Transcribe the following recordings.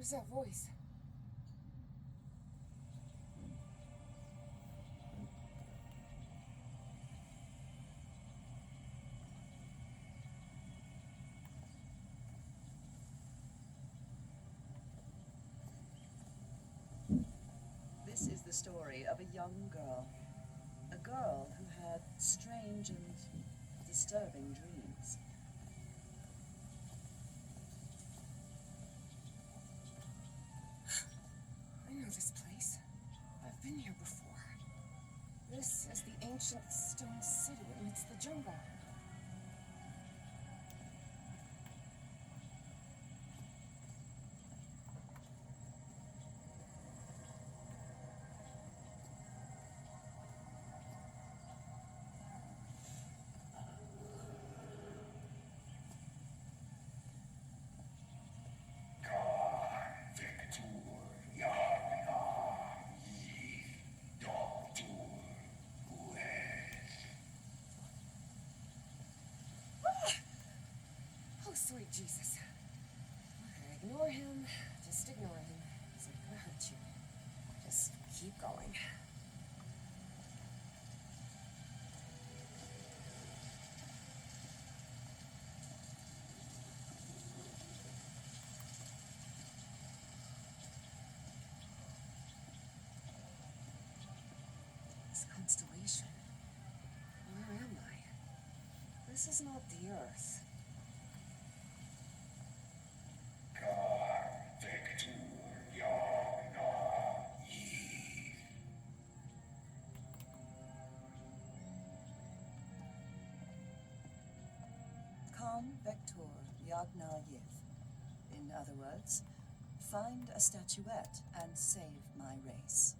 Who's that voice? This is the story of a young girl. A girl who had strange and disturbing dreams. I know this place. I've been here before. This is the ancient stone city amidst the jungle. Oh, sweet Jesus. Okay, ignore him. Just ignore him. He's not gonna hurt you. Just keep going. This constellation. Where am I? This is not the Earth. Khan Vector Yagna Yith. In other words, find a statuette and save my race.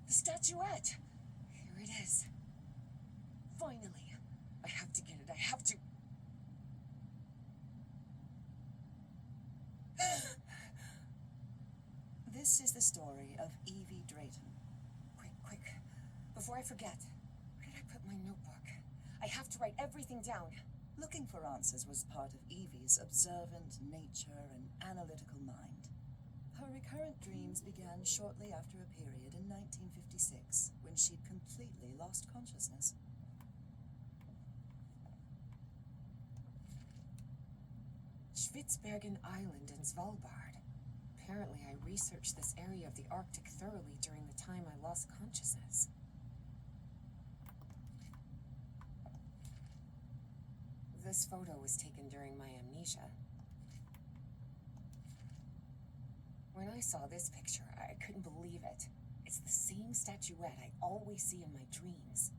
The statuette! Here it is. Finally. I have to get it. I have to. This is the story of Evie Drayton. Quick. Before I forget. Where did I put my notebook? I have to write everything down. Looking for answers was part of Evie's observant nature and analytical mind. Her recurrent dreams began shortly after a period in 1956 when she'd completely lost consciousness. Spitsbergen Island in Svalbard. Apparently, I researched this area of the Arctic thoroughly during the time I lost consciousness. This photo was taken during my amnesia. When I saw this picture, I couldn't believe it. It's the same statuette I always see in my dreams.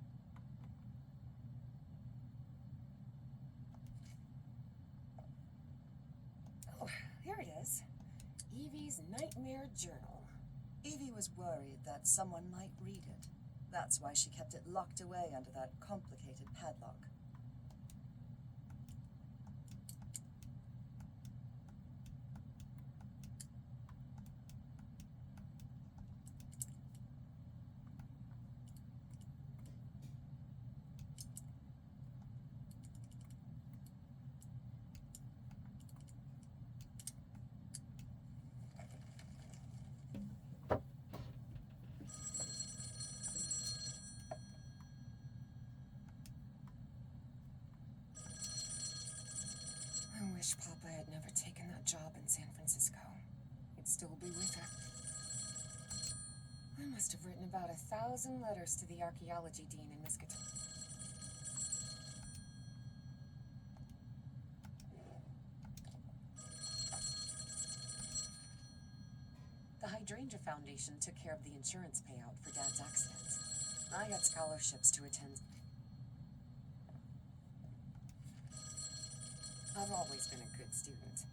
Oh, here it is. Evie's Nightmare Journal. Evie was worried that someone might read it. That's why she kept it locked away under that complicated padlock. I wish Papa had never taken that job in San Francisco. He'd still be with her. I must have written about 1,000 letters to the archaeology dean in Miskatonic. The Hydrangea Foundation took care of the insurance payout for Dad's accident. I got scholarships to attend. I've always been a good student.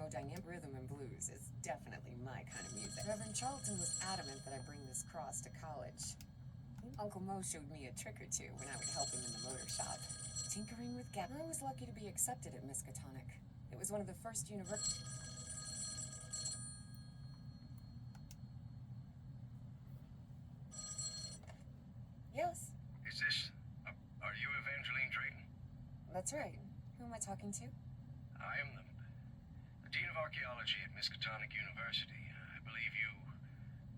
thermodynamic rhythm and blues is definitely my kind of music. Reverend Charlton was adamant that I bring this cross to college. Uncle Mo showed me a trick or two when I would help him in the motor shop. Tinkering with gas. I was lucky to be accepted at Miskatonic. It was one of the first universities. Yes, Is this... are you Evangeline Drayton? that's right. Who am I talking to? I am the Dean of Archaeology at Miskatonic University. I believe you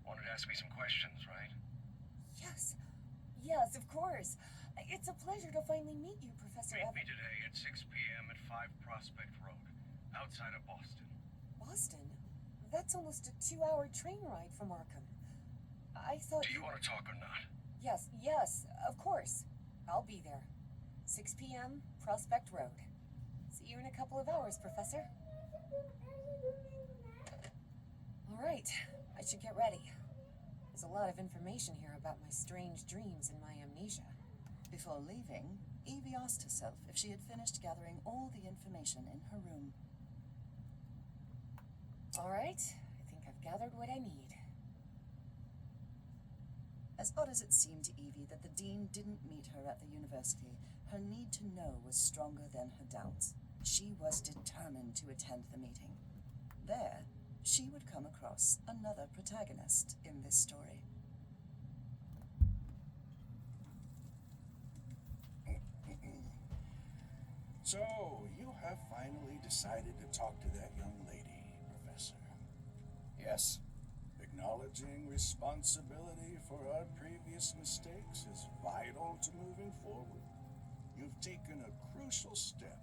wanted to ask me some questions, right? Yes. Yes, of course. It's a pleasure to finally meet you, Professor Meet Evans. me today at 6 p.m. at 5 Prospect Road, outside of Boston. Boston? That's almost a 2-hour train ride from Arkham. I thought... Do you want to talk or not? Yes, of course. I'll be there. 6 p.m., Prospect Road. See you in a couple of hours, Professor. All right, I should get ready. There's a lot of information here about my strange dreams and my amnesia. Before leaving, Evie asked herself if she had finished gathering all the information in her room. All right, I think I've gathered what I need. As odd as it seemed to Evie that the dean didn't meet her at the university, her need to know was stronger than her doubts. She was determined to attend the meeting. There, she would come across another protagonist in this story. So, you have finally decided to talk to that young lady, Professor. Yes. Acknowledging responsibility for our previous mistakes is vital to moving forward. You've taken a crucial step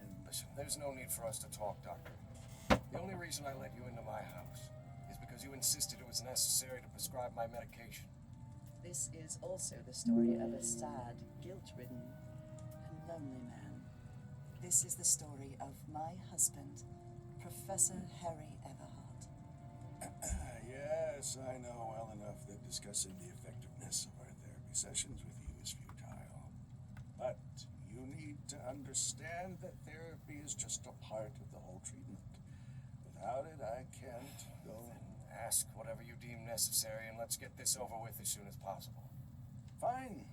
in... Listen, there's no need for us to talk, Doctor. The only reason I let you into my house is because you insisted it was necessary to prescribe my medication. This is also the story of a sad, guilt-ridden, and lonely man. This is the story of my husband, Professor Harry Everhart. Yes, I know well enough that discussing the effectiveness of our therapy sessions with you is futile. But you need to understand that therapy is just a part of the whole treatment. Without it, I can't go... Then ask whatever you deem necessary and let's get this over with as soon as possible. Fine.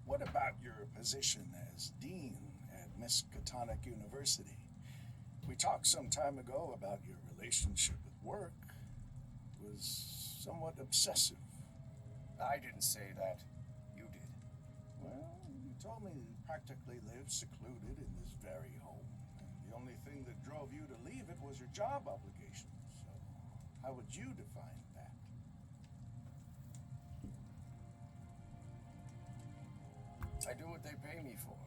What about your position as dean at Miskatonic University? We talked some time ago about your relationship with work. It was somewhat obsessive. I didn't say that. You did. Well, you told me you practically lived secluded in this very home. And the only thing that drove you to leave it was your job obligations. So, how would you define that? I do what they pay me for.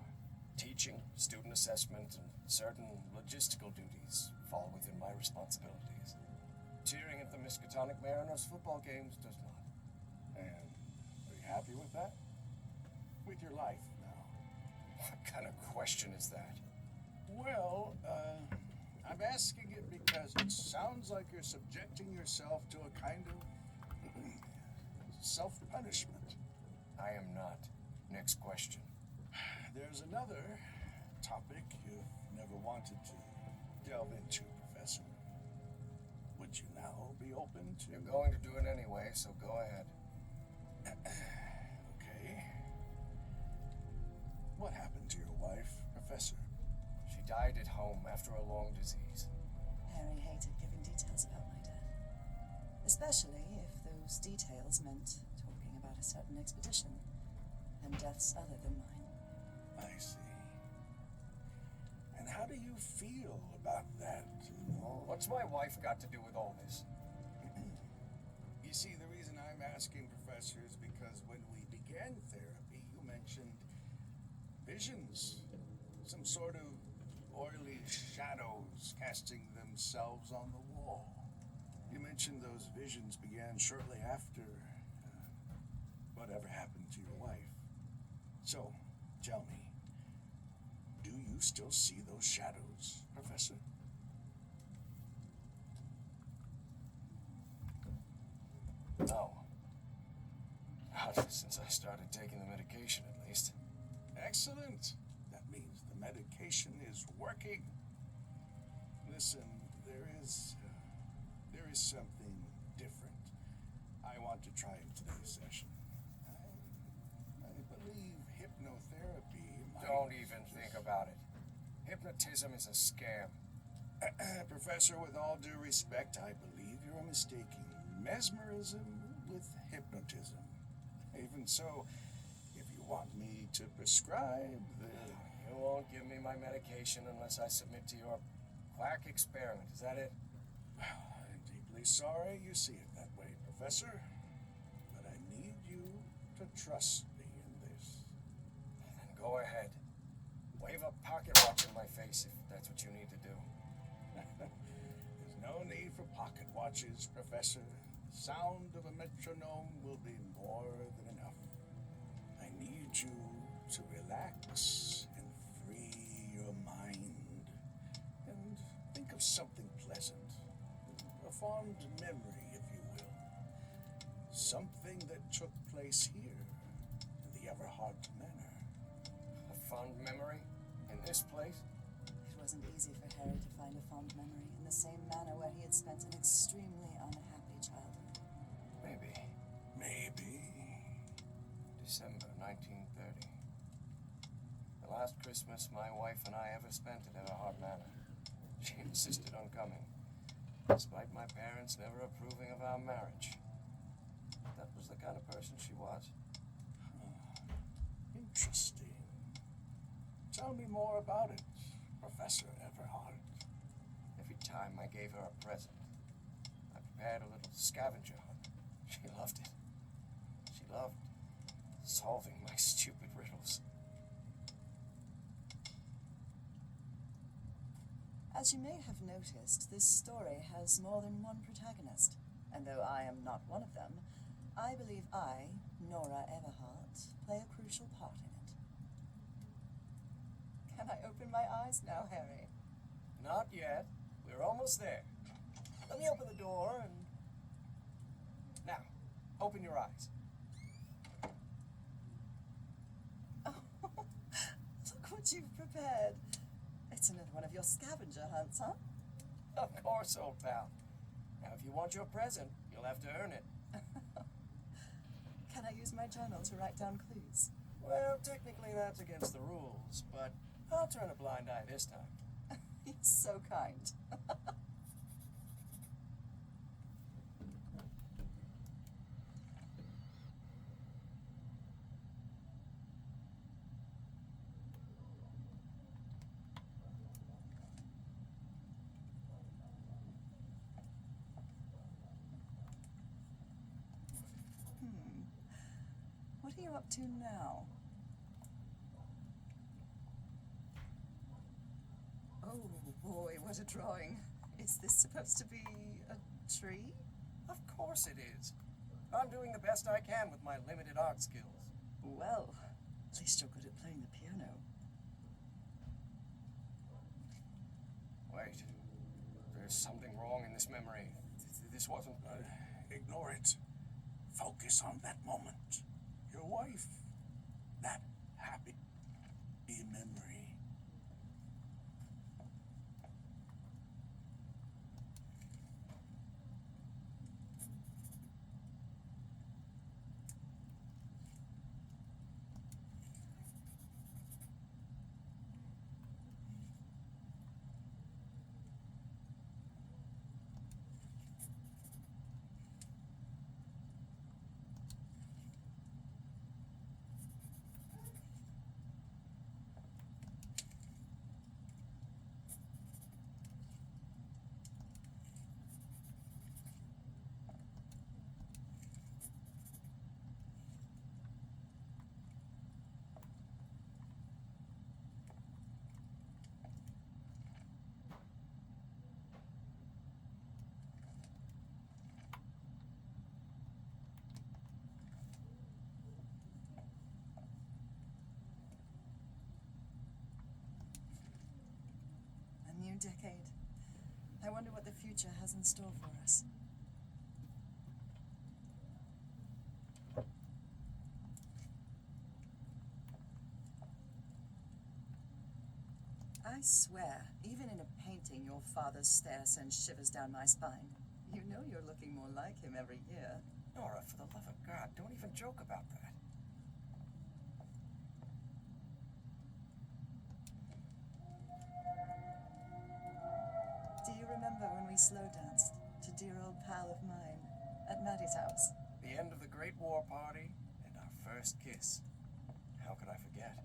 Teaching, student assessment, and certain logistical duties fall within my responsibilities. Cheering at the Miskatonic Mariners football games does not. And are you happy with that? With your life now? What kind of question is that? Well, I'm asking it because it sounds like you're subjecting yourself to a kind of self-punishment. I am not. Next question. There's another topic you've never wanted to delve into, Professor. Would you now be open to... You're going to do it anyway, so go ahead. Okay. What happened to your wife, Professor? She died at home after a long disease. Harry hated giving details about my death, especially if those details meant talking about a certain expedition and deaths other than mine. I see. And how do you feel about that? What's my wife got to do with all this? You see, the reason I'm asking, Professor, is because when we began therapy, you mentioned visions. Some sort of oily shadows casting themselves on the wall. You mentioned those visions began shortly after whatever happened to your wife. So, tell me, do you still see those shadows, Professor? No. Not since I started taking the medication, at least. Excellent. That means the medication is working. Listen, there is something different I want to try in today's session. I believe hypnotherapy might... Don't even think about it. Hypnotism is a scam. Professor, with all due respect, I believe you're mistaking mesmerism with hypnotism. Even so, if you want me to prescribe the... You won't give me my medication unless I submit to your quack experiment. Is that it? Well, I'm deeply sorry you see it that way, Professor. But I need you to trust me in this. Then go ahead. Wave a pocket watch in my face if that's what you need to do. There's no need for pocket watches, Professor. The sound of a metronome will be more than enough. I need you to relax and free your mind. And think of something pleasant. A fond memory, if you will. Something that took place here in the Everhart Manor. A fond memory? In this place? It wasn't easy for Harry to find a fond memory in the same manor where he had spent an extremely unhappy childhood. Maybe. December 1930. The last Christmas my wife and I ever spent at Everhart Manor. She insisted on coming, despite my parents never approving of our marriage. That was the kind of person she was. Interesting. Tell me more about it, Professor Everhart. Every time I gave her a present, I prepared a little scavenger hunt. She loved it. She loved solving my stupid riddles. As you may have noticed, this story has more than one protagonist, and though I am not one of them, I believe I, Nora Everhart, play a crucial part in it. Can I open my eyes now, Harry? Not yet. We're almost there. Let me open the door and... Now, open your eyes. Oh, look what you've prepared. It's another one of your scavenger hunts, huh? Of course, old pal. Now, if you want your present, you'll have to earn it. Can I use my journal to write down clues? Well, technically that's against the rules, but I'll turn a blind eye this time. You're so kind. What are you up to now? Oh boy, what a drawing. Is this supposed to be a tree? Of course it is. I'm doing the best I can with my limited art skills. Well, at least you're good at playing the piano. Wait. There's something wrong in this memory. This wasn't... Ignore it. Focus on that moment. Your wife. That happy memory. A new decade. I wonder what the future has in store for us. I swear, even in a paint Hating your father's stare sends shivers down my spine. You know you're looking more like him every year. Nora, for the love of God, don't even joke about that. Do you remember when we slow danced to dear old pal of mine at Maddie's house? The end of the Great War Party and our first kiss. How could I forget?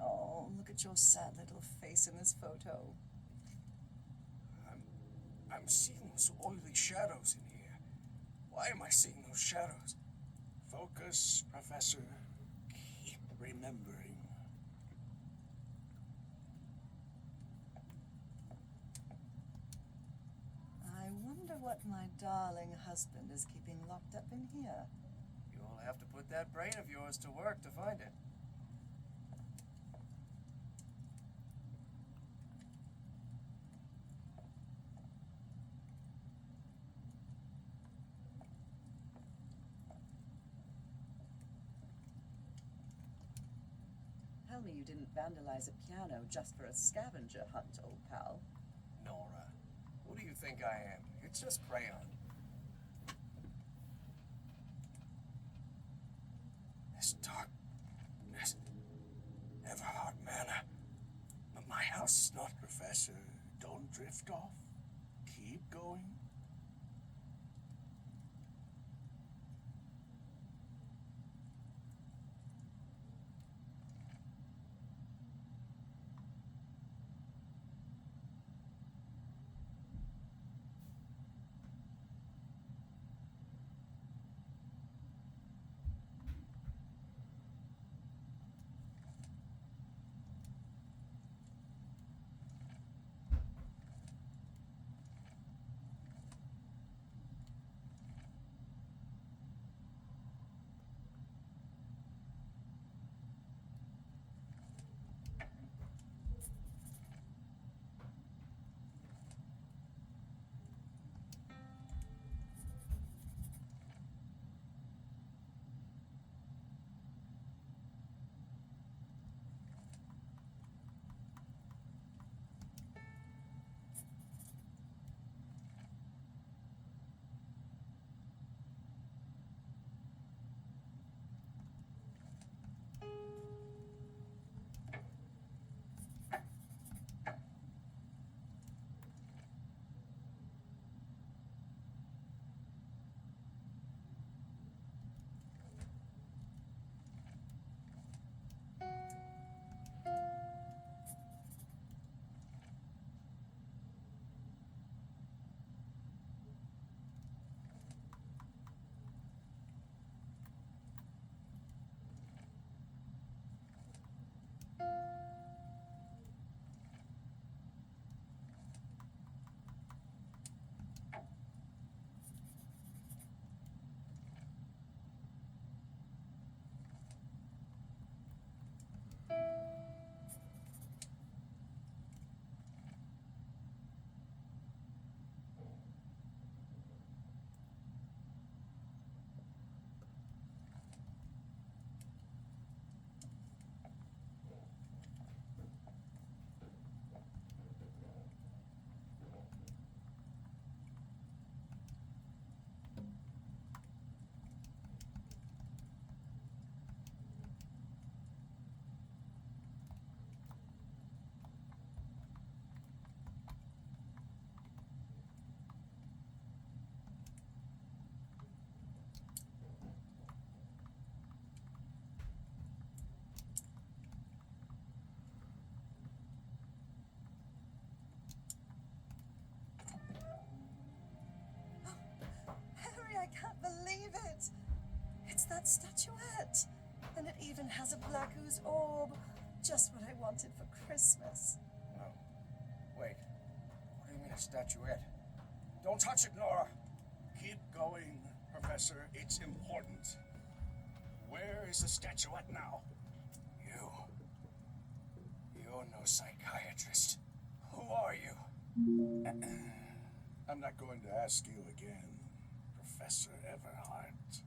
Oh, look at your sad little face in this photo. I'm seeing those oily shadows in here. Why am I seeing those shadows? Focus, Professor. Keep remembering. I wonder what my darling husband is keeping locked up in here. You'll have to put that brain of yours to work to find it. Tell me you didn't vandalize a piano just for a scavenger hunt, old pal. Nora, who do you think I am? It's just crayon. This darkness, Everhard Manor. But my house is not. Professor, don't drift off. Keep going. I can't believe it! It's that statuette! And it even has a black ooze orb. Just what I wanted for Christmas. Oh. Wait. What do you mean a statuette? Don't touch it, Nora! Keep going, Professor. It's important. Where is the statuette now? You're no psychiatrist. Who are you? I'm not going to ask you again, Professor Everhart.